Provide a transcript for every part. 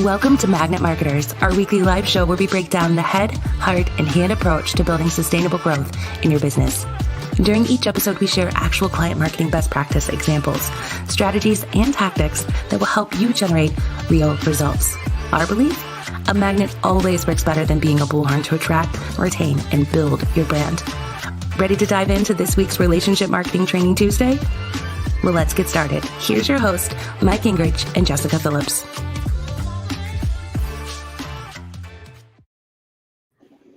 Welcome to Magnet Marketers, our weekly live show where we break down the head, heart, and hand approach to building sustainable growth in your business. During each episode, we share actual client marketing best practice examples, strategies, and tactics that will help you generate real results. Our belief? A magnet always works better than being a bullhorn to attract, retain, and build your brand. Ready to dive into this week's Relationship Marketing Training Tuesday? Well, let's get started. Here's your host, Mike Gingerich and Jessika Phillips.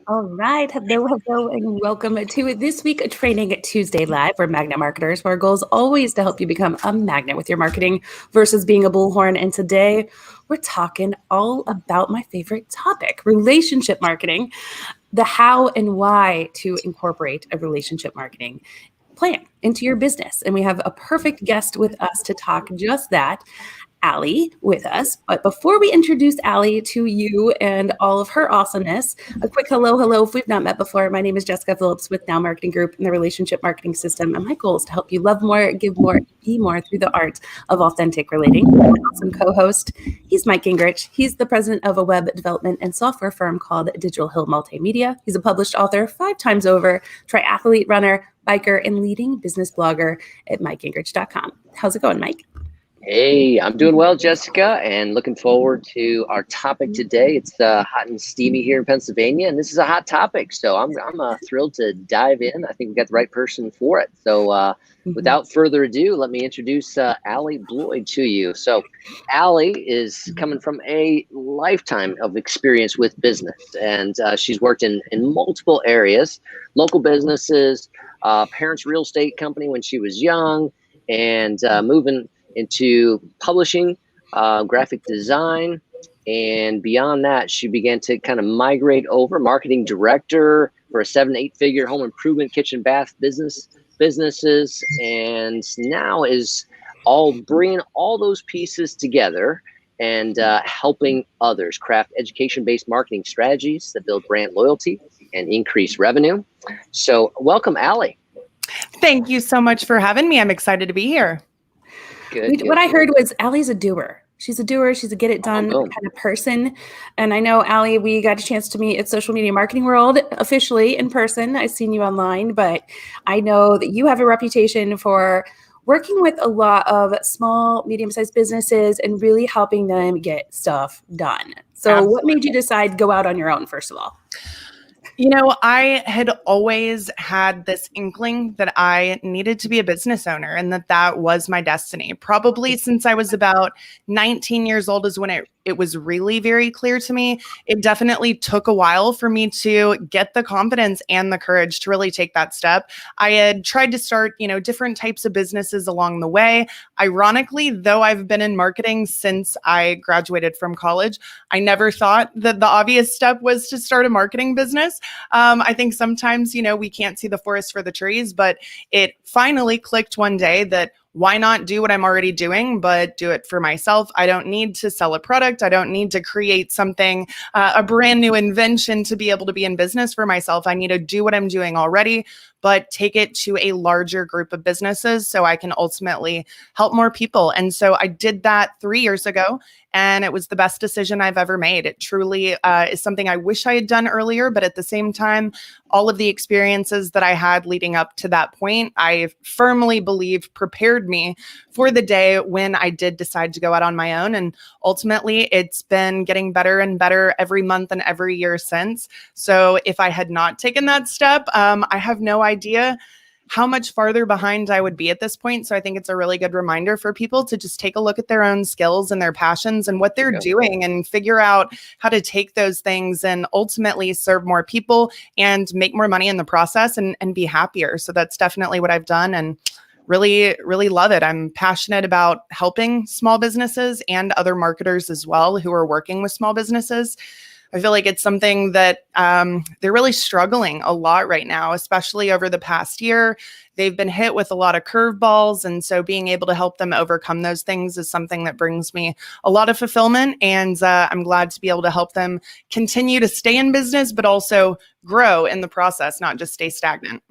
All right. Hello, and welcome to this week Training Tuesday Live. We're Magnet Marketers, where our goal is always to help you become a magnet with your marketing versus being a bullhorn. And today we're talking all about my favorite topic, relationship marketing, the how and why to incorporate a relationship marketing plan into your business. And we have a perfect guest with us to talk just that. Allie with us. But before we introduce Allie to you and all of her awesomeness, a quick hello if we've not met before. My name is Jessika Phillips with Now Marketing Group in the Relationship Marketing System. And my goal is to help you love more, give more, be more through the art of authentic relating. My awesome co-host, he's Mike Gingerich. He's the president of a web development and software firm called Digital Hill Multimedia. He's a published author 5 times over, triathlete, runner, biker, and leading business blogger at MikeGingerich.com. How's it going, Mike? Hey, I'm doing well, Jessika, and looking forward to our topic today. It's hot and steamy here in Pennsylvania, and this is a hot topic. So I'm thrilled to dive in. I think we got the right person for it. So without further ado, let me introduce Allie Bloyd to you. So Allie is coming from a lifetime of experience with business, and she's worked in multiple areas, local businesses, parents' real estate company when she was young, and moving into publishing, graphic design, and beyond that, she began to kind of migrate over marketing director for a 7 to 8 figure home improvement, kitchen, bath businesses, and now is all bringing all those pieces together and helping others craft education-based marketing strategies that build brand loyalty and increase revenue. So welcome, Allie. Thank you so much for having me. I'm excited to be here. Good. What I heard was Allie's a doer. She's a doer. She's a get it done kind of person. And I know, Allie, we got a chance to meet at Social Media Marketing World officially in person. I've seen you online, but I know that you have a reputation for working with a lot of small, medium-sized businesses and really helping them get stuff done. So Absolutely. What made you decide to go out on your own, first of all? You know, I had always had this inkling that I needed to be a business owner and that was my destiny. Probably since I was about 19 years old is when it was really very clear to me. It definitely took a while for me to get the confidence and the courage to really take that step. I had tried to start, different types of businesses along the way. Ironically, though I've been in marketing since I graduated from college, I never thought that the obvious step was to start a marketing business. I think sometimes, we can't see the forest for the trees, but it finally clicked one day that why not do what I'm already doing, but do it for myself? I don't need to sell a product. I don't need to create something, a brand new invention to be able to be in business for myself. I need to do what I'm doing already, but take it to a larger group of businesses so I can ultimately help more people. And so I did that 3 years ago, and it was the best decision I've ever made. It truly is something I wish I had done earlier, but at the same time, all of the experiences that I had leading up to that point, I firmly believe prepared me for the day when I did decide to go out on my own. And ultimately, it's been getting better and better every month and every year since. So if I had not taken that step, I have no idea how much farther behind I would be at this point. So I think it's a really good reminder for people to just take a look at their own skills and their passions and what they're doing and figure out how to take those things and ultimately serve more people and make more money in the process and be happier. So that's definitely what I've done and really, really love it. I'm passionate about helping small businesses and other marketers as well who are working with small businesses. I feel like it's something that they're really struggling a lot right now, especially over the past year. They've been hit with a lot of curveballs. And so being able to help them overcome those things is something that brings me a lot of fulfillment. And I'm glad to be able to help them continue to stay in business, but also grow in the process, not just stay stagnant.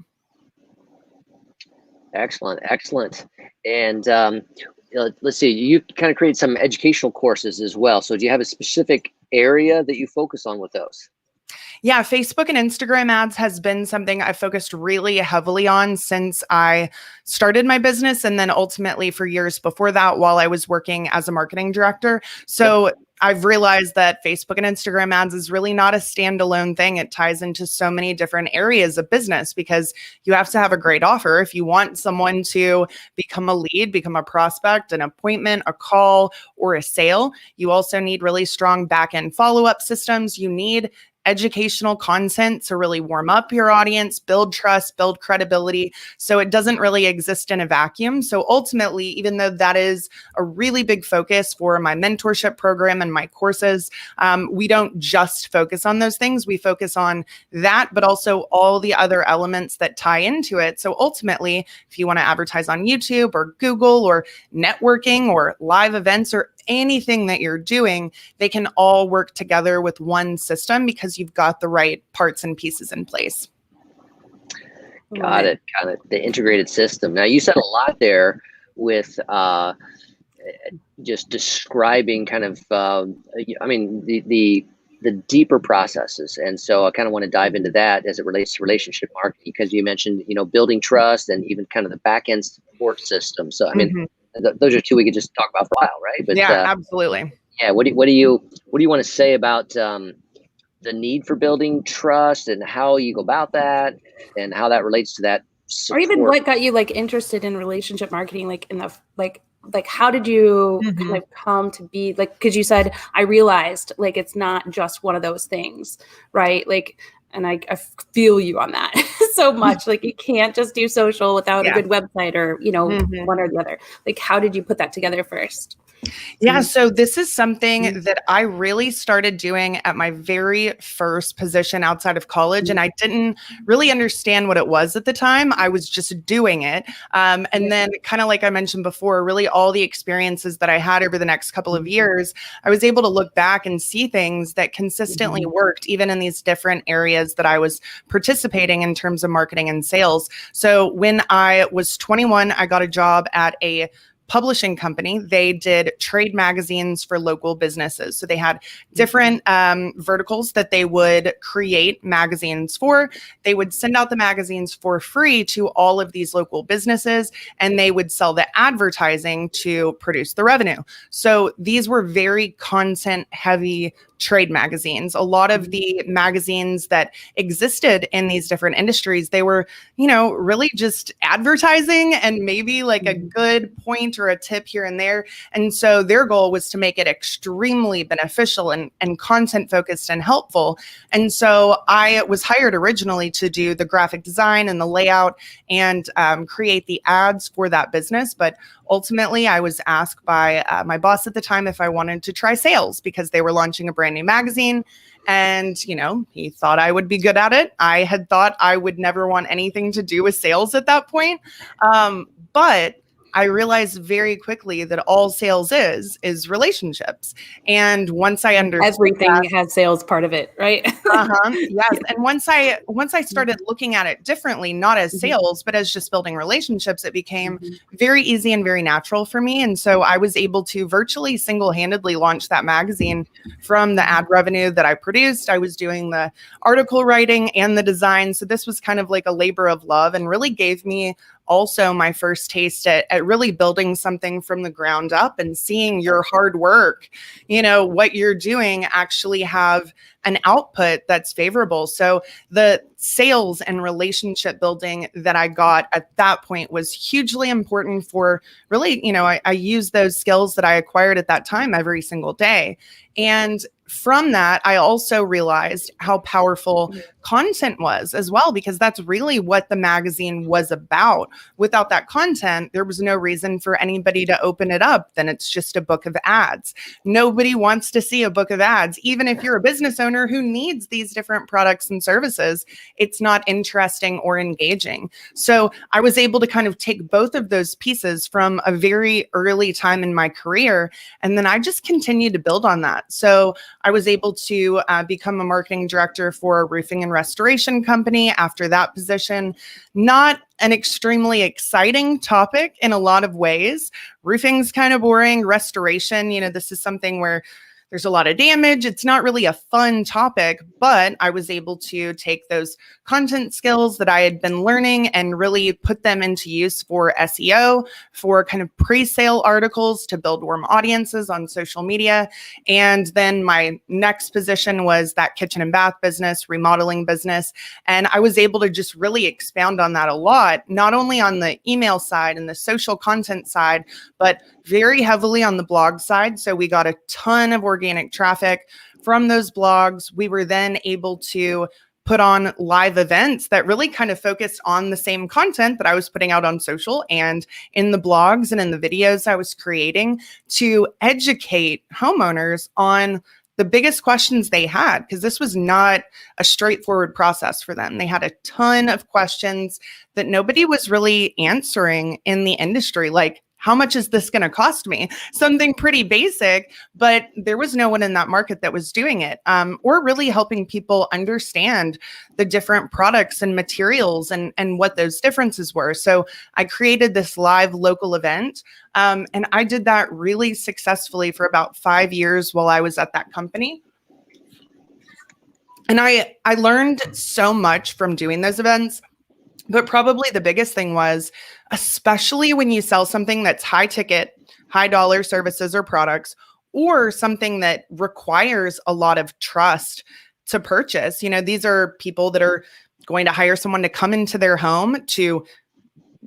Excellent, excellent. And let's see, you kind of create some educational courses as well. So do you have a specific area that you focus on with those? Yeah, Facebook and Instagram ads has been something I focused really heavily on since I started my business. And then ultimately for years before that, while I was working as a marketing director. So I've realized that Facebook and Instagram ads is really not a standalone thing. It ties into so many different areas of business because you have to have a great offer. If you want someone to become a lead, become a prospect, an appointment, a call, or a sale, you also need really strong back-end follow-up systems. You need educational content to really warm up your audience, build trust, build credibility. So it doesn't really exist in a vacuum. So ultimately, even though that is a really big focus for my mentorship program and my courses, we don't just focus on those things. We focus on that, but also all the other elements that tie into it. So ultimately, if you want to advertise on YouTube or Google or networking or live events or anything that you're doing, they can all work together with one system because you've got the right parts and pieces in place. Got it. The integrated system. Now you said a lot there with just describing kind of, the deeper processes. And so I kind of want to dive into that as it relates to relationship marketing, because you mentioned, building trust and even kind of the back end support system. So, I mean, those are two we could just talk about for a while, right? But yeah, absolutely. Yeah. What do you want to say about the need for building trust and how you go about that and how that relates to that support? Or even what got you interested in relationship marketing, in the how did you kind of come to be because you said, I realized it's not just one of those things, right? And I feel you on that so much. You can't just do social without a good website or, one or the other. How did you put that together first? Yeah, so this is something that I really started doing at my very first position outside of college. And I didn't really understand what it was at the time. I was just doing it. And then kind of like I mentioned before, really all the experiences that I had over the next couple of years, I was able to look back and see things that consistently worked, even in these different areas that I was participating in terms of marketing and sales. So when I was 21, I got a job at a publishing company. They did trade magazines for local businesses. So they had different verticals that they would create magazines for. They would send out the magazines for free to all of these local businesses, and they would sell the advertising to produce the revenue. So these were very content heavy trade magazines. A lot of the magazines that existed in these different industries, they were, really just advertising and maybe a good point or a tip here and there. And so their goal was to make it extremely beneficial and content focused and helpful. And so I was hired originally to do the graphic design and the layout and create the ads for that business. But ultimately, I was asked by my boss at the time if I wanted to try sales because they were launching a brand new magazine. And, he thought I would be good at it. I had thought I would never want anything to do with sales at that point. But I realized very quickly that all sales is relationships. And once I understood everything has sales part of it, right? Yes. And once I started looking at it differently, not as sales, but as just building relationships, it became very easy and very natural for me. And so I was able to virtually single-handedly launch that magazine from the ad revenue that I produced. I was doing the article writing and the design. So this was kind of like a labor of love and really gave me also my first taste at really building something from the ground up and seeing your hard work, what you're doing actually have an output that's favorable. So the sales and relationship building that I got at that point was hugely important for really, I use those skills that I acquired at that time every single day. And from that, I also realized how powerful content was as well, because that's really what the magazine was about. Without that content, there was no reason for anybody to open it up. Then it's just a book of ads. Nobody wants to see a book of ads. Even if you're a business owner who needs these different products and services, it's not interesting or engaging. So I was able to kind of take both of those pieces from a very early time in my career, and then I just continued to build on that. So I was able to become a marketing director for a roofing and restoration company after that position. Not an extremely exciting topic in a lot of ways. Roofing's kind of boring. Restoration, this is something where there's a lot of damage. It's not really a fun topic, but I was able to take those content skills that I had been learning and really put them into use for SEO, for kind of pre-sale articles to build warm audiences on social media. And then my next position was that kitchen and bath business, remodeling business. And I was able to just really expound on that a lot, not only on the email side and the social content side, but very heavily on the blog side. So we got a ton of organic traffic from those blogs. We were then able to put on live events that really kind of focused on the same content that I was putting out on social and in the blogs and in the videos I was creating to educate homeowners on the biggest questions they had, because this was not a straightforward process for them. They had a ton of questions that nobody was really answering in the industry, like, how much is this going to cost me? Something pretty basic, but there was no one in that market that was doing it, or really helping people understand the different products and materials and what those differences were. So I created this live local event, and I did that really successfully for about 5 years while I was at that company. And I learned so much from doing those events. But probably the biggest thing was, especially when you sell something that's high ticket, high dollar services or products, or something that requires a lot of trust to purchase. These are people that are going to hire someone to come into their home to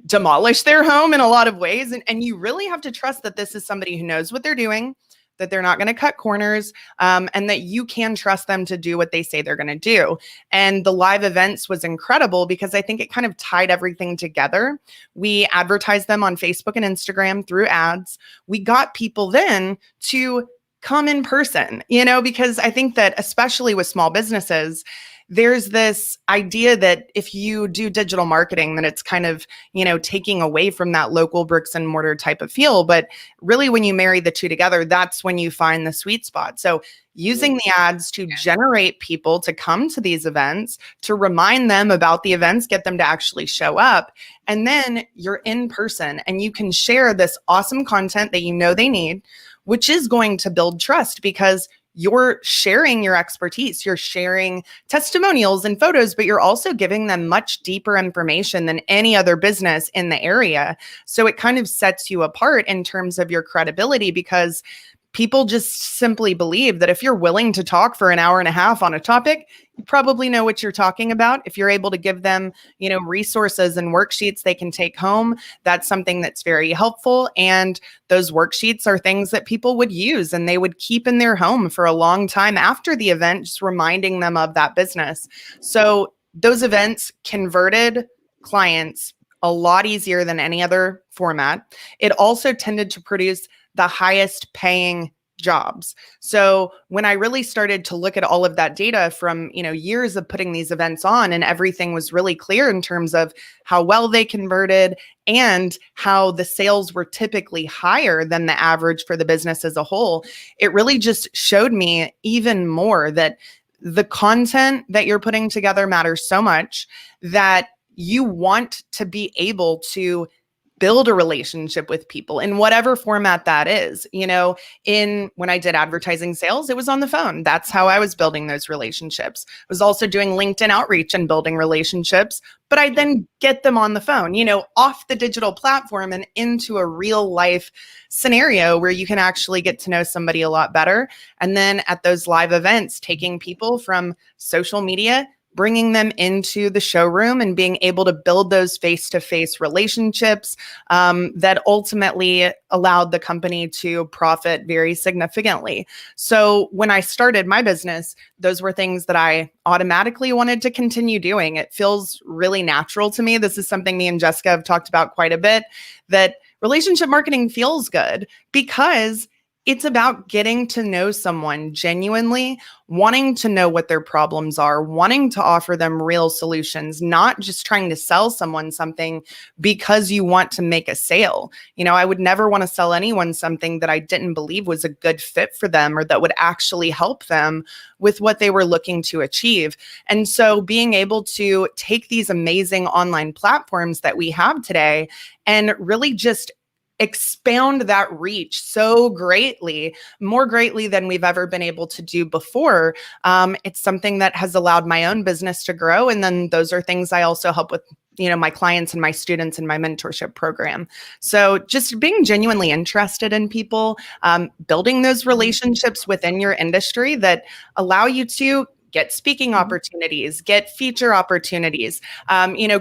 demolish their home in a lot of ways. And you really have to trust that this is somebody who knows what they're doing, that they're not going to cut corners, and that you can trust them to do what they say they're going to do. And the live events was incredible because I think it kind of tied everything together. We advertised them on Facebook and Instagram through ads. We got people then to come in person, because I think that especially with small businesses, there's this idea that if you do digital marketing, then it's kind of, taking away from that local bricks and mortar type of feel. But really, when you marry the two together, that's when you find the sweet spot. So using the ads to generate people to come to these events, to remind them about the events, get them to actually show up. And then you're in person and you can share this awesome content that they need, which is going to build trust because you're sharing your expertise, you're sharing testimonials and photos, but you're also giving them much deeper information than any other business in the area. So it kind of sets you apart in terms of your credibility because people just simply believe that if you're willing to talk for an hour and a half on a topic, you probably know what you're talking about. If you're able to give them, resources and worksheets they can take home, that's something that's very helpful. And those worksheets are things that people would use and they would keep in their home for a long time after the event, just reminding them of that business. So those events converted clients a lot easier than any other format. It also tended to produce the highest paying jobs. So when I really started to look at all of that data from, years of putting these events on, and everything was really clear in terms of how well they converted and how the sales were typically higher than the average for the business as a whole, it really just showed me even more that the content that you're putting together matters so much that you want to be able to build a relationship with people in whatever format that is. When I did advertising sales, it was on the phone. That's how I was building those relationships. I was also doing LinkedIn outreach and building relationships, but I then get them on the phone, off the digital platform and into a real life scenario where you can actually get to know somebody a lot better. And then at those live events, taking people from social media, bringing them into the showroom and being able to build those face-to-face relationships that ultimately allowed the company to profit very significantly. So when I started my business, those were things that I automatically wanted to continue doing. It feels really natural to me. This is something me and Jessica have talked about quite a bit, that relationship marketing feels good because it's about getting to know someone genuinely, wanting to know what their problems are, wanting to offer them real solutions, not just trying to sell someone something because you want to make a sale. I would never want to sell anyone something that I didn't believe was a good fit for them or that would actually help them with what they were looking to achieve. And so being able to take these amazing online platforms that we have today and really just expound that reach so greatly, more greatly than we've ever been able to do before. It's something that has allowed my own business to grow. And then those are things I also help with, my clients and my students in my mentorship program. So just being genuinely interested in people, building those relationships within your industry that allow you to get speaking opportunities, get feature opportunities,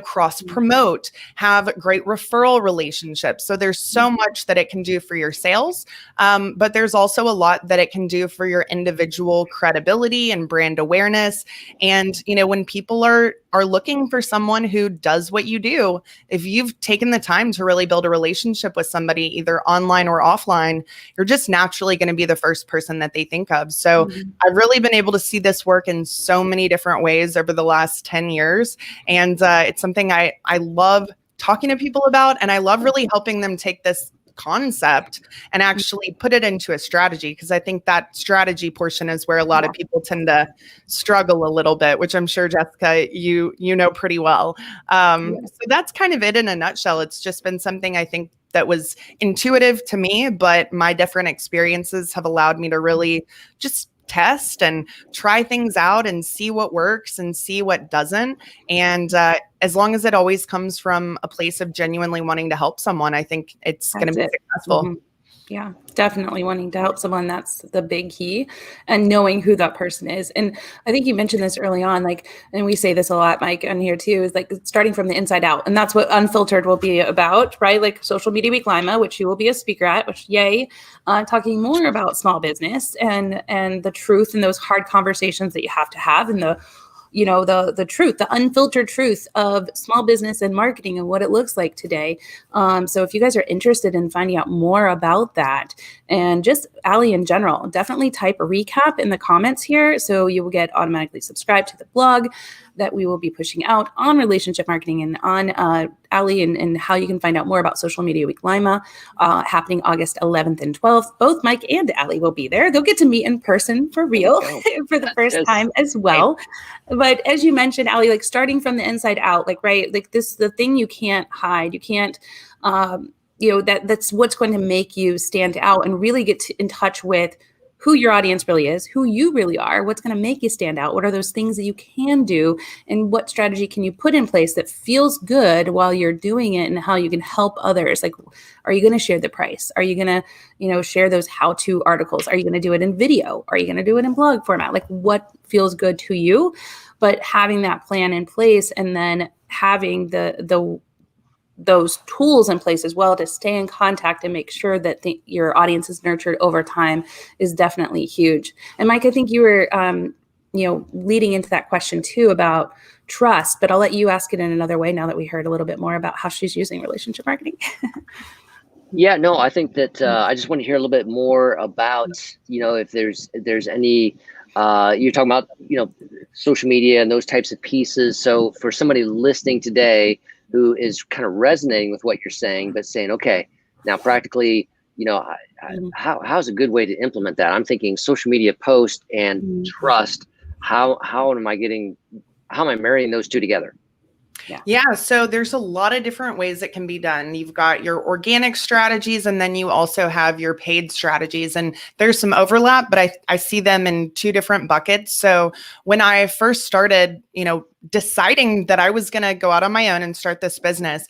cross promote, have great referral relationships. So there's so much that it can do for your sales, but there's also a lot that it can do for your individual credibility and brand awareness. And, when people are looking for someone who does what you do, if you've taken the time to really build a relationship with somebody, either online or offline, you're just naturally going to be the first person that they think of. So I've really been able to see this work in so many different ways over the last 10 years. And it's something I love talking to people about. And I love really helping them take this concept and actually put it into a strategy, because I think that strategy portion is where a lot of people tend to struggle a little bit, which I'm sure, Jessica, you know pretty well. So that's kind of it in a nutshell. It's just been something I think that was intuitive to me, but my different experiences have allowed me to really just test and try things out and see what works and see what doesn't. And as long as it always comes from a place of genuinely wanting to help someone, I think it's going to be successful. Yeah, definitely wanting to help someone. That's the big key, and knowing who that person is. And I think you mentioned this early on, and we say this a lot, Mike, on here too, is starting from the inside out. And that's what Unfiltered will be about, right? Like Social Media Week Lima, which you will be a speaker at, which yay, talking more about small business and the truth and those hard conversations that you have to have, and the truth, the unfiltered truth of small business and marketing and what it looks like today. So if you guys are interested in finding out more about that and just Allie in general, definitely type a recap in the comments here. So you will get automatically subscribed to the blog that we will be pushing out on relationship marketing and on Allie and how you can find out more about Social Media Week Lima happening August 11th and 12th. Both Mike and Allie will be there. They'll get to meet in person for real for the first time as well. But as you mentioned, Allie, starting from the inside out, this, the thing you can't hide, you can't, that's what's going to make you stand out and really get in touch with who your audience really is, who you really are, what's going to make you stand out, what are those things that you can do, and what strategy can you put in place that feels good while you're doing it, and how you can help others. Are you going to share the price? Are you going to, share those how-to articles? Are you going to do it in video? Are you going to do it in blog format? What feels good to you? But having that plan in place, and then having those tools in place as well to stay in contact and make sure that your audience is nurtured over time is definitely huge. And Mike, I think you were, leading into that question too about trust, but I'll let you ask it in another way now that we heard a little bit more about how she's using relationship marketing. Yeah, no, I think that I just want to hear a little bit more about, if there's any, you're talking about, social media and those types of pieces. So for somebody listening today who is kind of resonating with what you're saying, but saying, okay, now practically, how's a good way to implement that? I'm thinking social media post and trust. How am I marrying those two together? Yeah. So there's a lot of different ways it can be done. You've got your organic strategies, and then you also have your paid strategies. And there's some overlap, but I see them in two different buckets. So when I first started, deciding that I was going to go out on my own and start this business,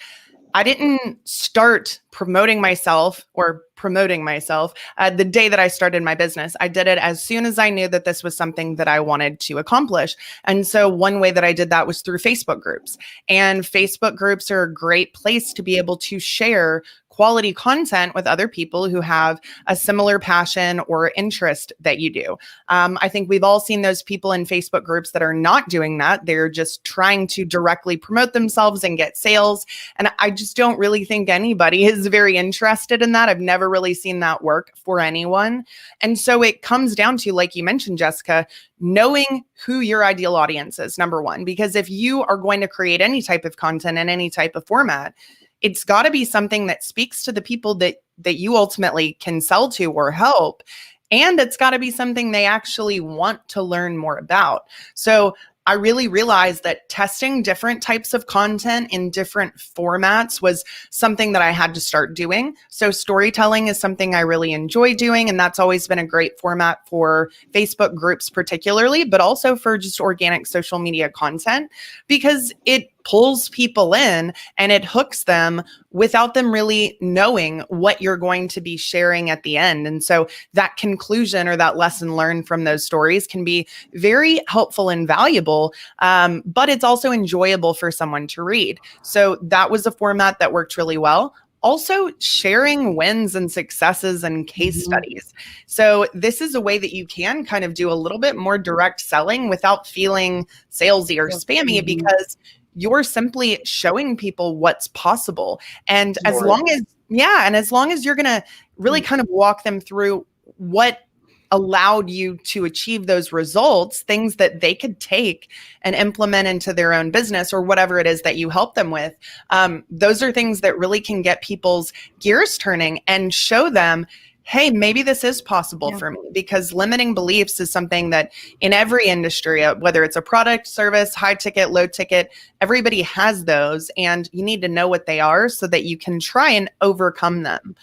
I didn't start promoting myself the day that I started my business. I did it as soon as I knew that this was something that I wanted to accomplish. And so one way that I did that was through Facebook groups. And Facebook groups are a great place to be able to share quality content with other people who have a similar passion or interest that you do. I think we've all seen those people in Facebook groups that are not doing that. They're just trying to directly promote themselves and get sales. And I just don't really think anybody is very interested in that. I've never really seen that work for anyone. And so it comes down to, like you mentioned, Jessika, knowing who your ideal audience is, number one, because if you are going to create any type of content in any type of format, it's got to be something that speaks to the people that you ultimately can sell to or help. And it's got to be something they actually want to learn more about. So I really realized that testing different types of content in different formats was something that I had to start doing. So storytelling is something I really enjoy doing. And that's always been a great format for Facebook groups particularly, but also for just organic social media content, because it pulls people in and it hooks them without them really knowing what you're going to be sharing at the end. And so that conclusion or that lesson learned from those stories can be very helpful and valuable, but it's also enjoyable for someone to read. So that was a format that worked really well. Also, sharing wins and successes and case studies. So this is a way that you can kind of do a little bit more direct selling without feeling salesy or spammy, because you're simply showing people what's possible. And as long as you're going to really kind of walk them through what allowed you to achieve those results, things that they could take and implement into their own business or whatever it is that you help them with, those are things that really can get people's gears turning and show them, hey, maybe this is possible for me, because limiting beliefs is something that in every industry, whether it's a product, service, high ticket, low ticket, everybody has those, and you need to know what they are so that you can try and overcome them.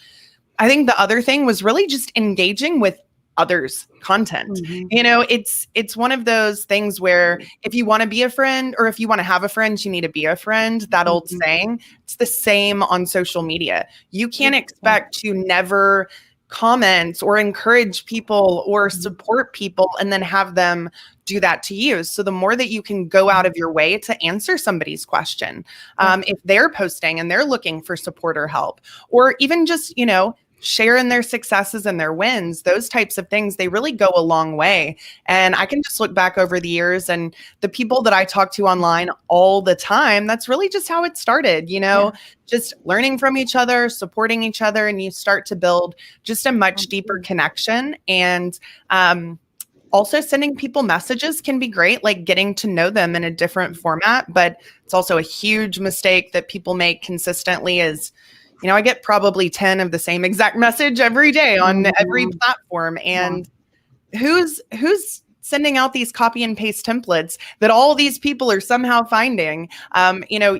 I think the other thing was really just engaging with others' content. It's one of those things where if you want to be a friend, or if you want to have a friend, you need to be a friend. That old saying, it's the same on social media. You can't expect to never comment or encourage people or support people and then have them do that to you. So the more that you can go out of your way to answer somebody's question, if they're posting and they're looking for support or help, or even just, sharing their successes and their wins, those types of things, they really go a long way. And I can just look back over the years and the people that I talk to online all the time, that's really just how it started, just learning from each other, supporting each other, and you start to build just a much deeper connection. And also sending people messages can be great, like getting to know them in a different format. But it's also a huge mistake that people make consistently is, I get probably 10 of the same exact message every day on every platform. And who's sending out these copy and paste templates that all these people are somehow finding,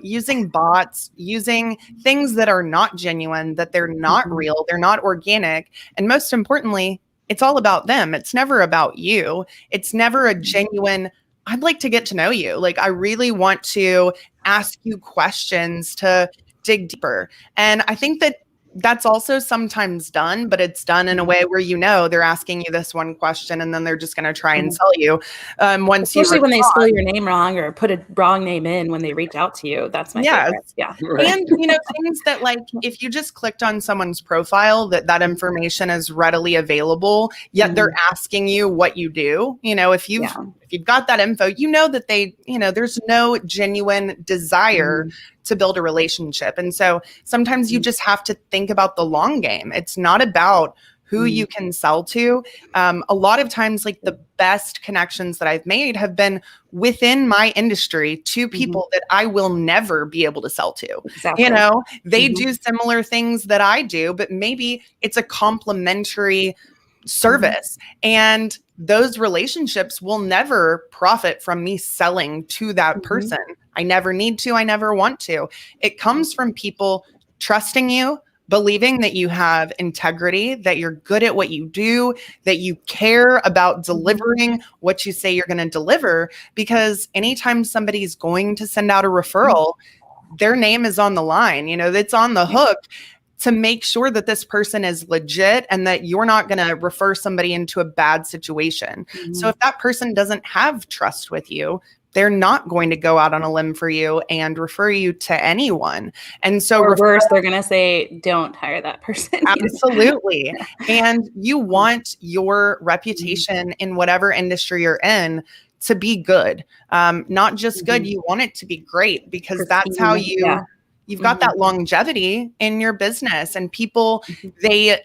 using bots, using things that are not genuine, that they're not real, they're not organic. And most importantly, it's all about them. It's never about you. It's never a genuine, I'd like to get to know you. Like, I really want to ask you questions to dig deeper. And I think that that's also sometimes done, but it's done in a way where, they're asking you this one question and then they're just going to try and sell you. Especially when they spell your name wrong or put a wrong name in when they reach out to you. That's my favorite. Yeah. And, things that, like, if you just clicked on someone's profile, that information is readily available, yet they're asking you what you do. If you've got that info, that they, there's no genuine desire to build a relationship. And so sometimes you just have to think about the long game. It's not about who you can sell to. A lot of times, like, the best connections that I've made have been within my industry to people that I will never be able to sell to. Exactly. They do similar things that I do, but maybe it's a complementary service. And those relationships will never profit from me selling to that person. I never need to, I never want to. It comes from people trusting you, believing that you have integrity, that you're good at what you do, that you care about delivering what you say you're going to deliver. Because anytime somebody's going to send out a referral, their name is on the line, it's on the hook to make sure that this person is legit and that you're not going to refer somebody into a bad situation. So if that person doesn't have trust with you, they're not going to go out on a limb for you and refer you to anyone. And so or worse, they're going to say, don't hire that person. Absolutely. And you want your reputation in whatever industry you're in to be good. Not just good, you want it to be great, because that's how you've got that longevity in your business, and people, they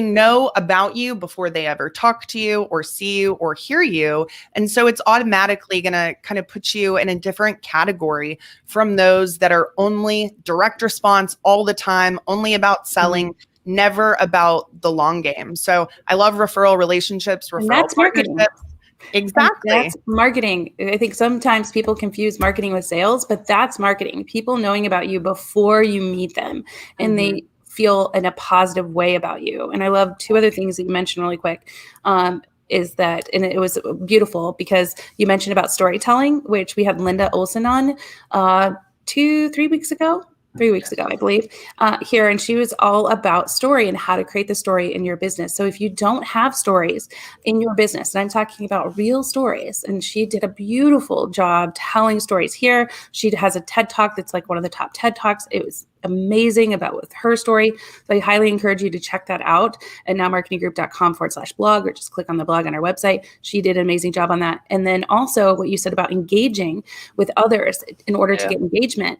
know about you before they ever talk to you or see you or hear you. And so it's automatically going to kind of put you in a different category from those that are only direct response all the time, only about selling, never about the long game. So I love referral relationships, referral partnerships. Exactly. That's marketing. I think sometimes people confuse marketing with sales, but that's marketing. People knowing about you before you meet them, and they feel in a positive way about you. And I love two other things that you mentioned really quick. Is that, and it was beautiful because you mentioned about storytelling, which we had Linda Olson on 3 weeks ago, I believe, here. And she was all about story and how to create the story in your business. So if you don't have stories in your business, and I'm talking about real stories, and she did a beautiful job telling stories here. She has a TED Talk that's like one of the top TED Talks. It was amazing about with her story. So I highly encourage you to check that out at nowmarketinggroup.com/blog, or just click on the blog on our website. She did an amazing job on that. And then also what you said about engaging with others in order to get engagement.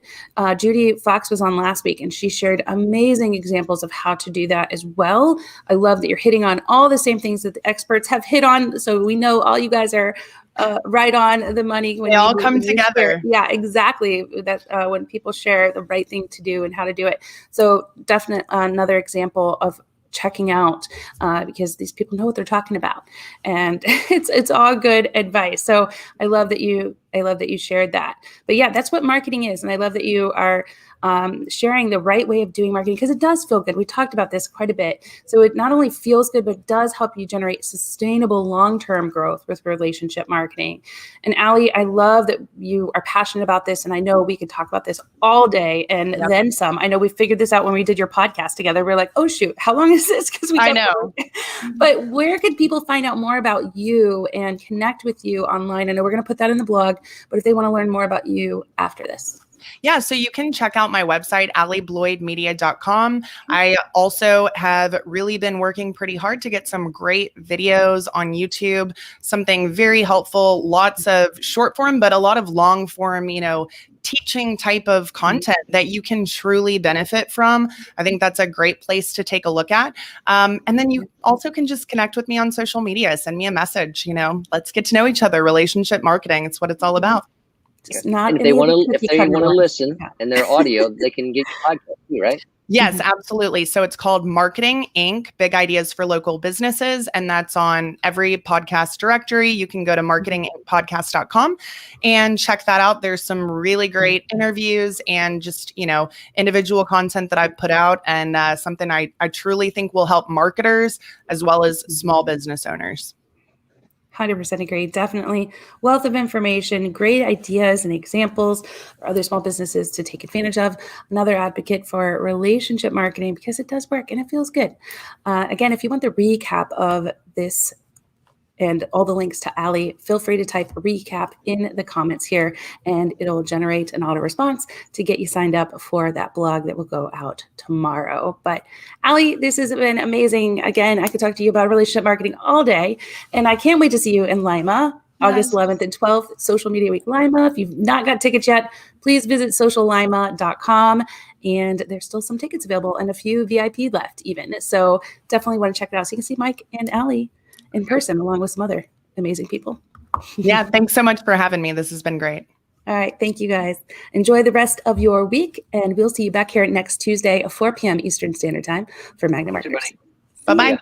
Judy Fox was on last week, and she shared amazing examples of how to do that as well. I love that you're hitting on all the same things that the experts have hit on. So we know all you guys are right on the money. When they all come together. Yeah, exactly. That when people share the right thing to do and how to do it. So definitely another example of checking out because these people know what they're talking about, and it's all good advice. So I love that you shared that. But yeah, that's what marketing is, and I love that you are sharing the right way of doing marketing, because it does feel good. We talked about this quite a bit. So it not only feels good, but it does help you generate sustainable long-term growth with relationship marketing. And Allie, I love that you are passionate about this. And I know we could talk about this all day and then some. I know we figured this out when we did your podcast together. We're like, oh shoot, how long is this? Because I know. But where could people find out more about you and connect with you online? I know we're going to put that in the blog, but if they want to learn more about you after this. Yeah, so you can check out my website, alliebloydmedia.com. I also have really been working pretty hard to get some great videos on YouTube, something very helpful, lots of short form, but a lot of long form, teaching type of content that you can truly benefit from. I think that's a great place to take a look at. And then you also can just connect with me on social media, send me a message, let's get to know each other. Relationship marketing, it's what it's all about. And if they want to listen and their audio, they can get your podcast too, right? Yes, absolutely. So it's called Marketing Inc. Big Ideas for Local Businesses. And that's on every podcast directory. You can go to marketinginc.podcast.com and check that out. There's some really great interviews and just, individual content that I've put out, and something I truly think will help marketers as well as small business owners. 100% agree. Definitely wealth of information, great ideas and examples for other small businesses to take advantage of. Another advocate for relationship marketing because it does work and it feels good. Again, if you want the recap of this and all the links to Allie, feel free to type recap in the comments here, and it'll generate an auto response to get you signed up for that blog that will go out tomorrow. But Allie, this has been amazing. Again, I could talk to you about relationship marketing all day, and I can't wait to see you in Lima, August 11th and 12th, Social Media Week Lima. If you've not got tickets yet, please visit sociallima.com. And there's still some tickets available and a few VIP left even. So definitely want to check it out so you can see Mike and Allie in person, along with some other amazing people. Yeah, thanks so much for having me. This has been great. All right, thank you guys. Enjoy the rest of your week, and we'll see you back here next Tuesday at 4 p.m. Eastern Standard Time for Magna Marketers. Bye-bye.